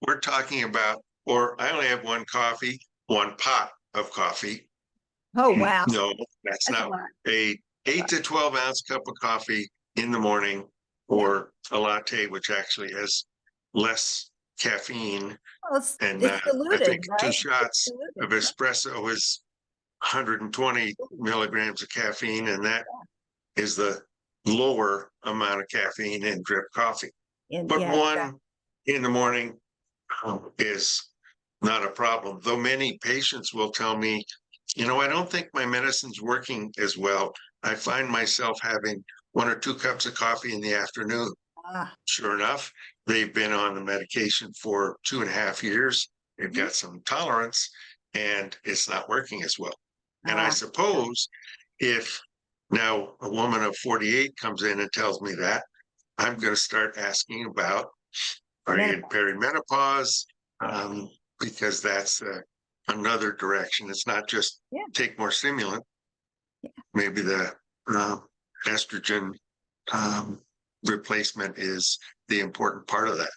We're talking about, or I only have 1 coffee, 1 pot of coffee. Oh, wow. No, that's That's a not lot. a 8 to 12 ounce cup of coffee in the morning, Yeah. or a latte, which actually has less caffeine. Well, And it's I think diluted, two right? It's shots of diluted. espresso is 120 milligrams of caffeine, and that is the lower amount of caffeine in drip coffee. But Yeah, exactly. one in the morning is not a problem, though many patients will tell me, I don't think my medicine's working as well. I find myself having 1 or 2 cups of coffee in the afternoon. Ah, Sure enough, they've been on the medication for 2.5 years. They've mhm. got some tolerance, and it's not working as well. And I Ah, suppose if now a woman of 48 comes in and tells me that, I'm going to start asking about, are you in menopause. perimenopause? Because that's another direction. It's not just Yeah, take more stimulant. yeah, Maybe the uh, estrogen um, replacement is the important part of that.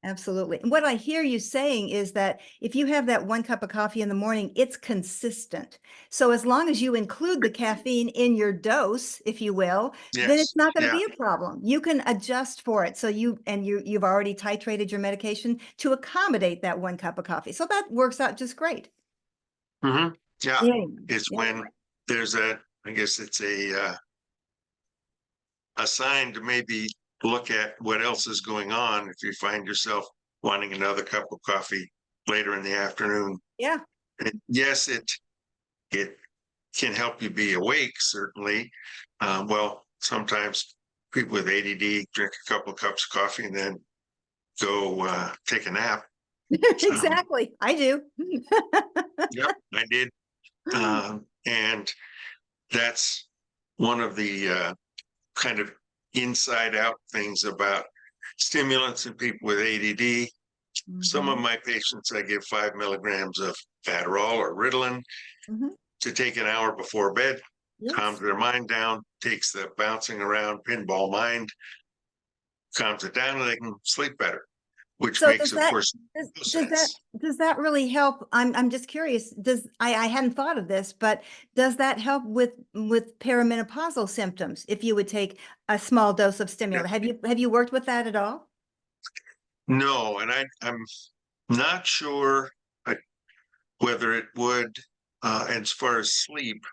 absolutely. And what I hear you saying is that if you have that 1 cup of coffee in the morning, it's consistent. So as long as you include the caffeine in your dose, if you will, then it's Yes. not going to Yeah. be a problem. You can adjust for it. So you've already titrated your medication to accommodate that 1 cup of coffee. So that works out just great. Yeah. Yeah. It's Yeah. when there's I guess it's a sign to maybe look at what else is going on if you find yourself wanting another cup of coffee later in the afternoon. Yeah. And yes, it can help you be awake, certainly. Well, sometimes people with ADD drink a couple of cups of coffee and then go take a nap. Um, Exactly. I do. yep, I did. And that's one of the kind of inside out things about stimulants in people with ADD. Some of Mhm, my patients, I give 5 milligrams of Adderall or Ritalin mhm. to take an hour before bed, calms Yes. their mind down, takes the bouncing around pinball mind, calms it down, and they can sleep better, which So makes, of course, does, no does that sense. does that really help? I'm just curious. I hadn't thought of this, but does that help with perimenopausal symptoms if you would take a small dose of Yeah. stimulant? Have you worked with that at all? No, and I'm not sure whether it would, as far as sleep,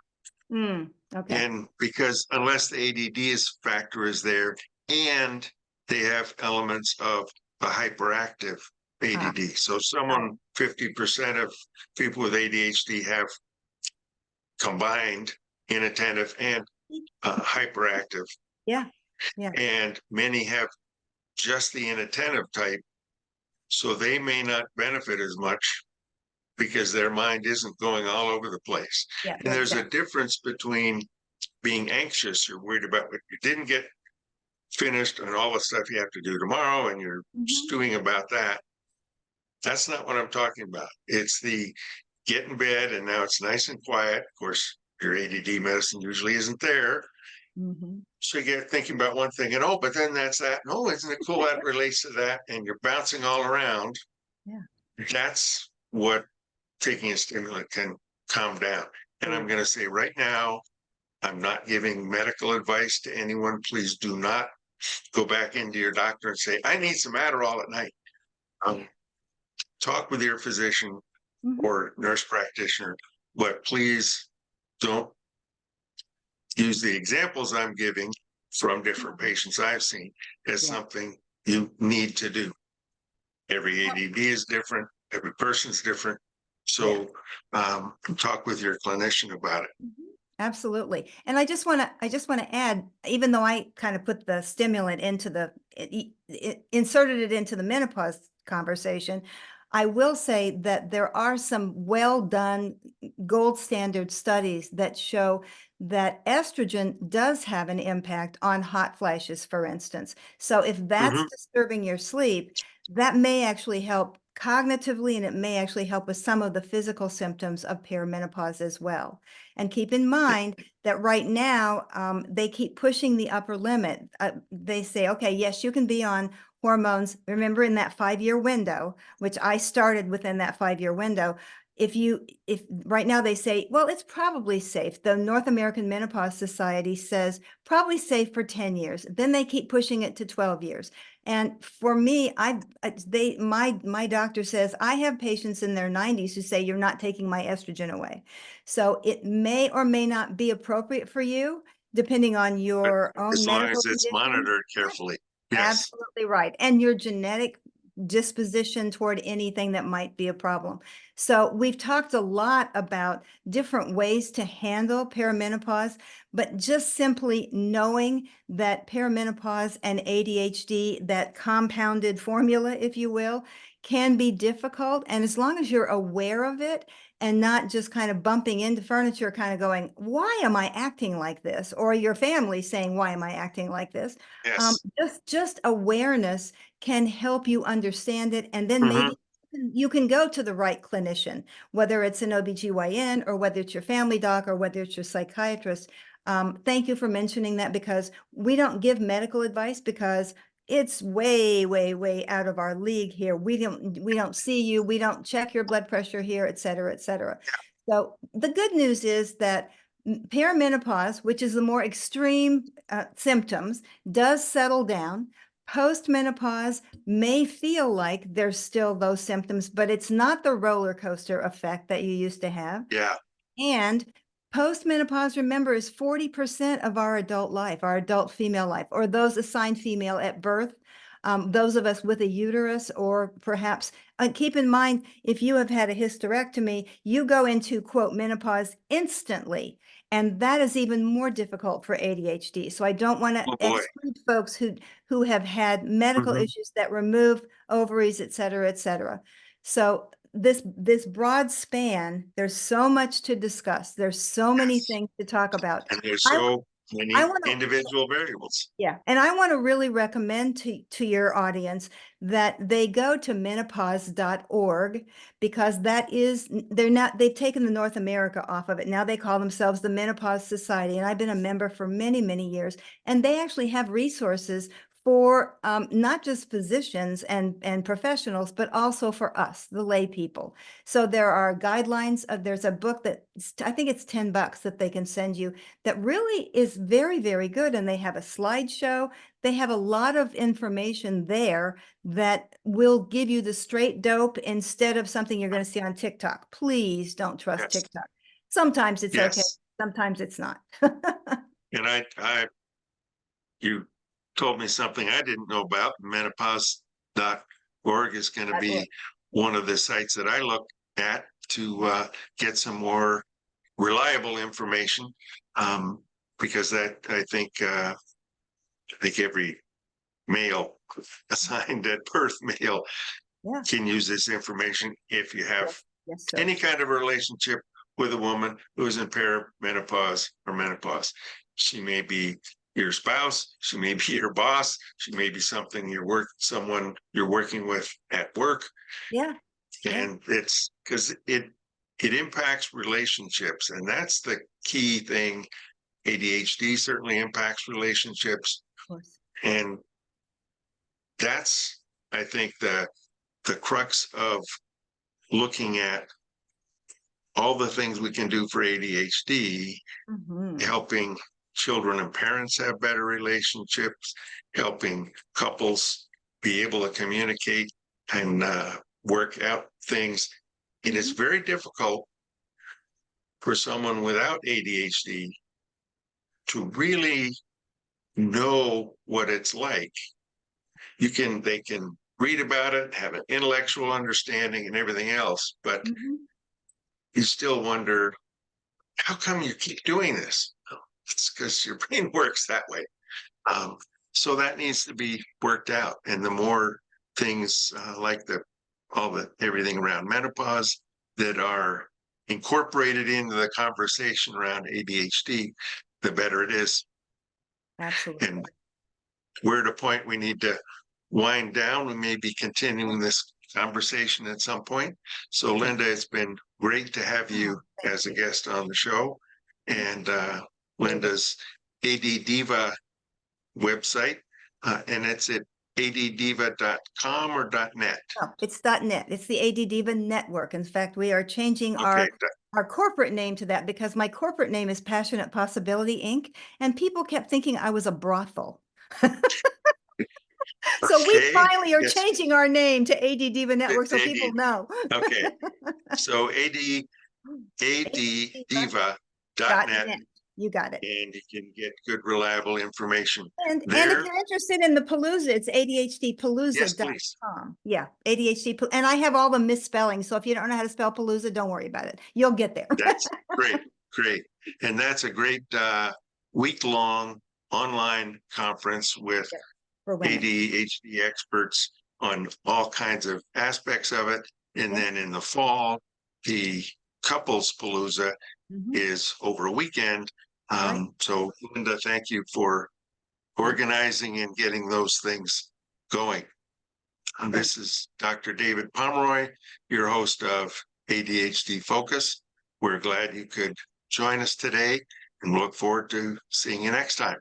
Okay. and because unless the ADD factor is there, and they have elements of the hyperactive Ah, ADD. So got it. someone 50% of people with ADHD have combined inattentive and hyperactive, Yeah. Yeah. and many have just the inattentive type. So they may not benefit as much because their mind isn't going all over the place. Yeah. And there's a Exactly. difference between being anxious, you're worried about what you didn't get, finished and all the stuff you have to do tomorrow and you're Mhm. stewing about that. That's not what I'm talking about. It's the get in bed and now it's nice and quiet. Of course, your ADD medicine usually isn't there. Mhm. So you get thinking about one thing and but then that's that. No, isn't it cool that relates to that? And you're bouncing all around. Yeah. That's what taking a stimulant can calm down. And I'm going to say right now, I'm not giving medical advice to anyone. Please do not go back into your doctor and say, I need some Adderall at night. Talk with your physician Mhm. or nurse practitioner, but please don't use the examples I'm giving from different patients I've seen as Yeah. something you need to do. Every ADD is different. Every person's different. So talk with your clinician about it. Mhm. Absolutely. And I just want to add, even though I kind of put the stimulant into inserted it into the menopause conversation, I will say that there are some well done gold standard studies that show that estrogen does have an impact on hot flashes, for instance. So if that's disturbing your sleep, that may actually help cognitively, and it may actually help with some of the physical symptoms of perimenopause as well. And keep in mind that right now, they keep pushing the upper limit. They say, okay, yes, you can be on hormones. Remember, in that 5-year window, which I started within that 5-year window, if right now they say, well, it's probably safe. The North American Menopause Society says probably safe for 10 years. Then they keep pushing it to 12 years. And for me, my doctor says I have patients in their 90s who say you're not taking my estrogen away. So it may or may not be appropriate for you, depending on your own As long medical as it's condition. monitored carefully. Yes. Absolutely right. And your genetic disposition toward anything that might be a problem. So we've talked a lot about different ways to handle perimenopause, but just simply knowing that perimenopause and ADHD, that compounded formula, if you will, can be difficult. And as long as you're aware of it and not just kind of bumping into furniture, kind of going, why am I acting like this? Or your family saying, why am I acting like this? Yes. Just awareness can help you understand it. And then Mhm. maybe you can go to the right clinician, whether it's an OBGYN or whether it's your family doc or whether it's your psychiatrist. Thank you for mentioning that, because we don't give medical advice because it's way, way, way out of our league here. We don't see you. We don't check your blood pressure here, et cetera, et cetera. So the good news is that perimenopause, which is the more extreme symptoms, does settle down. Postmenopause may feel like there's still those symptoms, but it's not the roller coaster effect that you used to have. Yeah. And postmenopause, remember, is 40% of our adult life, our adult female life, or those assigned female at birth. Those of us with a uterus, or perhaps keep in mind, if you have had a hysterectomy, you go into, quote, menopause instantly. And that is even more difficult for ADHD. So I don't want to Oh boy. exclude folks who have had medical Mhm. issues that remove ovaries, et cetera, et cetera. So this broad span, there's so much to discuss. There's so many things to talk about. And there's I, so I many want to, individual variables. yeah, and I want to really recommend to your audience that they go to menopause.org, because they've taken the North America off of it. Now they call themselves the Menopause Society. And I've been a member for many, many years. And they actually have resources for not just physicians and professionals, but also for us, the lay people. So there are guidelines. There's a book that I think it's $10 that they can send you that really is very, very good. And they have a slideshow. They have a lot of information there that will give you the straight dope instead of something you're going to see on TikTok. Please don't trust Yes. TikTok. Sometimes it's okay. Yes. Sometimes it's not. And you told me something I didn't know about. Menopause.org is going to be one of the sites that I look at to get some more reliable information, because that I think every male assigned at birth male Yeah. can use this information. If you have Yes, sir. any kind of relationship with a woman who is in perimenopause or menopause, she may be your spouse, she may be your boss, she may be someone you're working with at work. Yeah. Yeah. And it's because it impacts relationships, and that's the key thing. ADHD certainly impacts relationships, Of course. and that's, I think, the crux of looking at all the things we can do for ADHD, Mhm. helping children and parents have better relationships, helping couples be able to communicate and work out things. It is very difficult for someone without ADHD to really know what it's like. They can read about it, have an intellectual understanding and everything else, but Mhm. you still wonder, how come you keep doing this? Oh, it's because your brain works that way. Um, so that needs to be worked out. And the more things like everything around menopause that are incorporated into the conversation around ADHD, the better it is. Absolutely. And we're at a point we need to wind down. We may be continuing this conversation at some point. So, Linda, it's been great to have you Thank as a you. guest on the show. And Linda's ADDiva website, and it's at ADDiva.com or .net. No, it's .net. It's the ADDiva Network. In fact, we are changing Okay, our corporate name to that because my corporate name is Passionate Possibility Inc. And people kept thinking I was a brothel. So we okay. finally are Yes, changing our name to ADDiva Network it's so people know. okay. So ADDiva.net, .net. You got it. and you can get good, reliable information And if there. you're interested in the Palooza, it's Yes, please. ADHDpalooza.com. Yeah, and I have all the misspelling. So if you don't know how to spell Palooza, don't worry about it. You'll get there. That's great, great. And that's a great week-long online conference with For women. ADHD experts on all kinds of aspects of it. And Yeah. then in the fall, the couples palooza Mhm. is over a weekend. Right. So, Linda, thank you for organizing and getting those things going. And this is Dr. David Pomeroy, your host of ADHD Focus. We're glad you could join us today and look forward to seeing you next time.